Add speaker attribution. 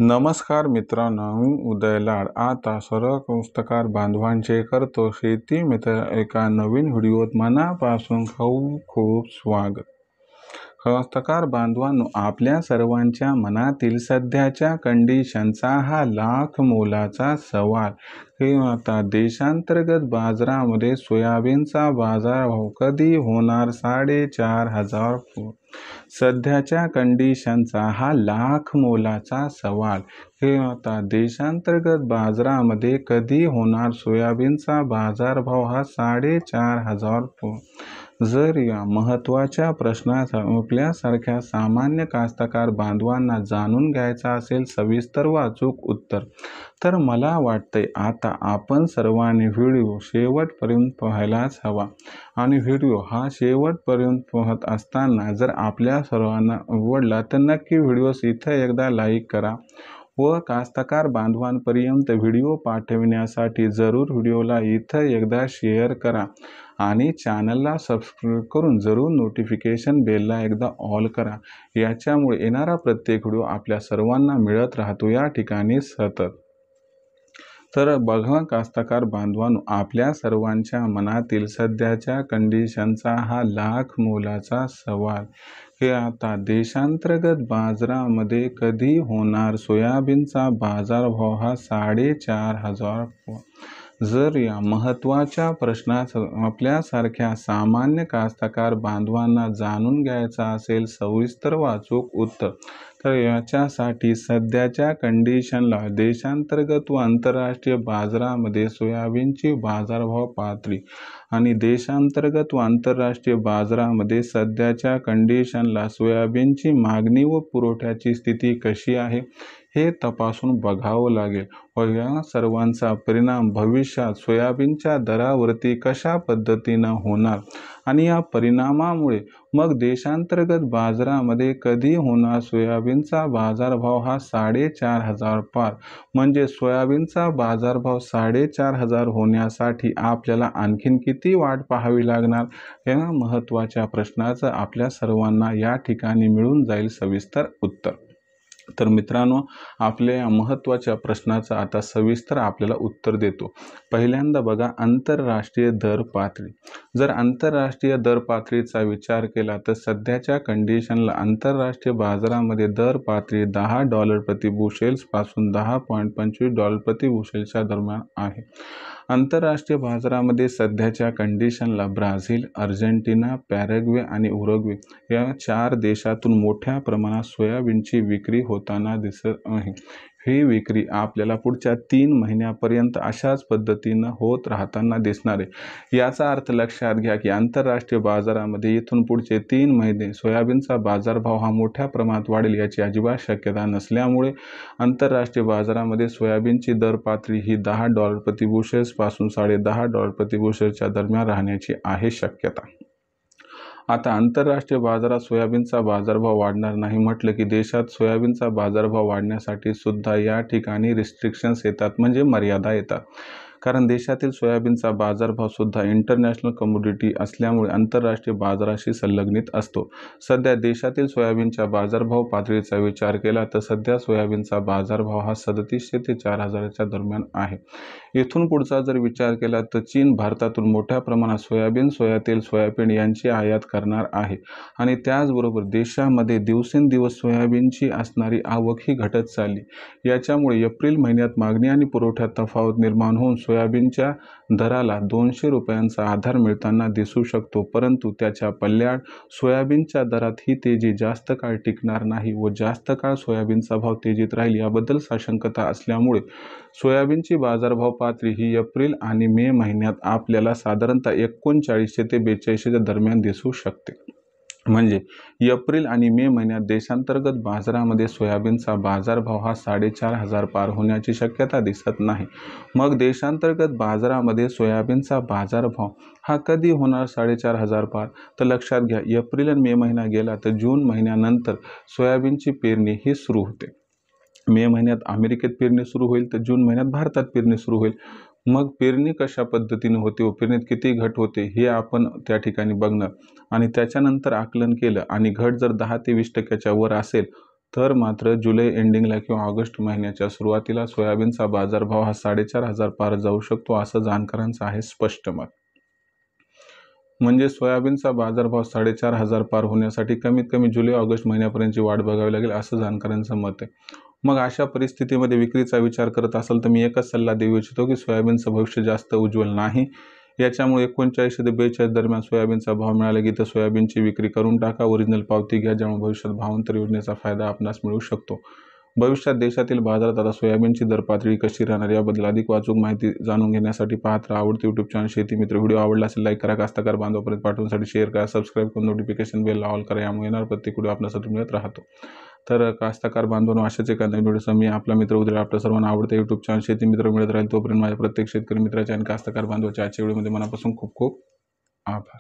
Speaker 1: नमस्कार मित्रांनो, मी उदय लाड आता सर्व कास्तकार बांधवांचे करतो शेती मित्र एका नवीन व्हिडिओत मनापासून खूप खूप स्वागत। कास्तकार बांधवांनो, आपल्या सर्वांच्या मनातील सध्याच्या कंडिशनचा हा लाख मोलाचा सवाल की आता देशांतर्गत बाजारामध्ये सोयाबीनचा बाजारभाव कधी होणार 4,500 सध्याच्या कंडिशनचा हा लाख मोलाचा सवाल की आता देशांतर्गत बाजारामध्ये कधी होणार सोयाबीनचा बाजारभाव हा 4,500 जर या महत्त्वाच्या प्रश्नाचा आपल्यासारख्या सामान्य कास्तकार बांधवांना जाणून घ्यायचा असेल सविस्तर व अचूक उत्तर, तर मला वाटतंय आता आपण सर्वांनी व्हिडिओ शेवटपर्यंत पाहायलाच हवा। आणि व्हिडिओ हा शेवटपर्यंत पाहत असताना जर आपल्या सर्वांना आवडला तर नक्की व्हिडिओस इथं एकदा लाईक करा व कास्तकार बांधवांपर्यंत व्हिडिओ पाठविण्यासाठी जरूर व्हिडिओला इथं एकदा शेअर करा आणि चॅनलला सबस्क्राईब करून जरूर नोटिफिकेशन बेलला एकदा ऑल करा। याच्यामुळे येणारा प्रत्येक व्हिडिओ आपल्या सर्वांना मिळत राहतो या ठिकाणी सतत। तर बघा कास्तकार बांधवांनो, आपल्या सर्वांच्या मनातील सध्याच्या कंडिशनचा हा लाख मोलाचा सवाल की आता देशांतर्गत बाजारामध्ये कधी होणार सोयाबीनचा बाजारभाव हा 4,500 जर या महत्त्वाच्या प्रश्नाचं आपल्यासारख्या सामान्य कास्तकार बांधवांना जाणून घ्यायचा असेल सविस्तर व अचूक उत्तर, तर याच्यासाठी सध्याच्या कंडिशनला देशांतर्गत व आंतरराष्ट्रीय बाजारामध्ये सोयाबीनची बाजारभाव पातळी आणि देशांतर्गत व आंतरराष्ट्रीय बाजारामध्ये सध्याच्या कंडिशनला सोयाबीनची मागणी व पुरवठ्याची स्थिती कशी आहे हे तपासून बघावं लागेल व या सर्वांचा परिणाम भविष्यात सोयाबीनच्या दरावरती कशा पद्धतीनं होणार आणि या परिणामामुळे मग देशांतर्गत बाजारामध्ये कधी होणार सोयाबीनचा बाजारभाव हा 4,500 पार, म्हणजे सोयाबीनचा बाजारभाव 4,500 होण्यासाठी आपल्याला आणखीन किती वाट पाहावी लागणार या महत्त्वाच्या प्रश्नाचं आपल्या सर्वांना या ठिकाणी मिळून जाईल सविस्तर उत्तर। तर मित्रांनो, आपल्या या महत्त्वाच्या प्रश्नाचं आता सविस्तर आपल्याला उत्तर देतो। पहिल्यांदा बघा, आंतरराष्ट्रीय दर पातळी। जर आंतरराष्ट्रीय दर पातळीचा विचार केला तर सध्याच्या कंडिशनला आंतरराष्ट्रीय बाजारामध्ये दर पातळी $10 प्रति बुशेल्स पासून $10.25 प्रति बुशेलच्या दरम्यान आहे। आंतरराष्ट्रीय बाजारामध्ये सध्याच्या कंडिशनला ब्राझील, अर्जेंटिना, पॅराग्वे आणि उरुग्वे या 4 देशातून मोठ्या प्रमाणात सोयाबीनची विक्री होताना दिसत आहे। ही विक्री आपल्याला पुढच्या 3 महिन्यापर्यंत अशाच पद्धतीनं होत राहताना दिसणार आहे। याचा अर्थ लक्षात घ्या की आंतरराष्ट्रीय बाजारामध्ये इथून पुढचे 3 महिने सोयाबीनचा बाजारभाव हा मोठ्या प्रमाणात वाढेल याची अजिबात शक्यता नसल्यामुळे आंतरराष्ट्रीय बाजारामध्ये सोयाबीनची दर पातळी ही $10 प्रति बुशेल्स पासून $10.5 प्रति बुशेलच्या दरम्यान राहण्याची आहे शक्यता। आता आंतरराष्ट्रीय बाजारात सोयाबीनचा बाजारभाव वाढणार नाही म्हटलं की देशात सोयाबीनचा बाजारभाव वाढण्यासाठी सुद्धा या ठिकाणी रिस्ट्रिक्शन्स येतात, म्हणजे मर्यादा येतात। कारण देशातील सोयाबीनचा बाजारभाव सुद्धा इंटरनॅशनल कमोडिटी असल्यामुळे आंतरराष्ट्रीय बाजाराशी संलग्नित असतो। सध्या देशातील सोयाबीनच्या बाजारभाव पातळीचा विचार केला तर सध्या सोयाबीनचा बाजारभाव हा 3,700 ते 4,000च्या दरम्यान आहे। इथून पुढचा जर विचार केला तर चीन भारतातून मोठ्या प्रमाणात सोयाबीन, सोयातेल, सोयाबीन यांची आयात करणार आहे आणि त्याचबरोबर देशामध्ये दिवसेंदिवस सोयाबीनची असणारी आवक ही घटत चालली। याच्यामुळे एप्रिल महिन्यात मागणी आणि पुरवठ्यात तफावत निर्माण होऊन सोयाबीनच्या दराला $200 आधार मिळताना दिसू शकतो, परंतु त्याच्या पल्ल्याड सोयाबीनच्या दरात ही तेजी जास्त काळ टिकणार नाही व जास्त काळ सोयाबीनचा भाव तेजीत राहील याबद्दल साशंकता असल्यामुळे सोयाबीनची बाजारभाव पातळी ही एप्रिल आणि मे महिन्यात आपल्याला साधारणतः 3900 ते 4200च्या दरम्यान दिसू शकते। म्हणजे एप्रिल आणि मे महिन्यात देशांतर्गत बाजारामध्ये सोयाबीनचा बाजारभाव हा 4,500 पार होण्याची शक्यता दिसत नाही। मग देशांतर्गत बाजारामध्ये सोयाबीनचा बाजारभाव हा कधी होणार 4,500 पार, तर लक्षात घ्या एप्रिल आणि मे महिना गेला तर जून महिन्यानंतर सोयाबीनची पेरणी ही सुरू होते। मे महिन्यात अमेरिकेत पेरणी सुरू होईल तर जून महिन्यात भारतात पेरणी सुरू होईल। मग पेरणी कशा पद्धतीने होते व पेरणीत किती घट होते हे आपण त्या ठिकाणी बघणार आणि त्याच्यानंतर आकलन केलं आणि घट जर 10 ते 20% वर असेल तर मात्र जुलै एंडिंगला किंवा ऑगस्ट महिन्याच्या सुरुवातीला सोयाबीनचा बाजारभाव हा 4,500 पार जाऊ शकतो, असं जाणकारांचं आहे स्पष्ट मत. म्हणजे सोयाबीनचा बाजारभाव 4,500 पार होण्यासाठी कमीत कमी जुलै ऑगस्ट महिन्यापर्यंतची वाट बघावी लागेल, असं जाणकारांचं मत आहे. मग अशा परिस्थितीमध्ये विक्रीचा विचार करत असाल तर मी एकच सल्ला देऊ इच्छितो की सोयाबीनचं भविष्य जास्त उज्ज्वल नाही. याच्यामुळे 39 ते 42 दरम्यान सोयाबीनचा भाव मिळाला की तर सोयाबीनची विक्री करून टाका. ओरिजिनल पावती घ्या, ज्यामुळे भविष्यात भावांतर योजनेचा फायदा आपणास मिळू शकतो. भविष्यात देशातील बाजारात आता सोयाबीनची दर पातळी कशी राहणार याबद्दल अधिक अचूक माहिती जाणून घेण्यासाठी पाहत राहा आवडते यूट्यूब चॅनल शेती मित्र. व्हिडिओ आवडला असेल लाईक करा, कास्तकार बांधवापर्यंत पाठवण्यासाठी शेअर करा, सबस्क्राईब करून नोटिफिकेशन बेल ऑल करा. यामुळे येणार प्रत्येक व्हिडिओ आपल्यासाठी मिळत राहतो. तर कास्तकार बांधवांनो, अशाच एका नवीन व्हिडिओसह मी आपला मित्र उद्या आपल्या सर्वांना आवडते यूट्यूब चॅनल शेती मित्र मिळत राहील. तोपर्यंत माझ्या प्रत्येक शेतकरी मित्राच्या आणि कास्तकार बांधवाच्या आजच्या व्हिडिओमध्ये मनापासून खूप खूप आभार.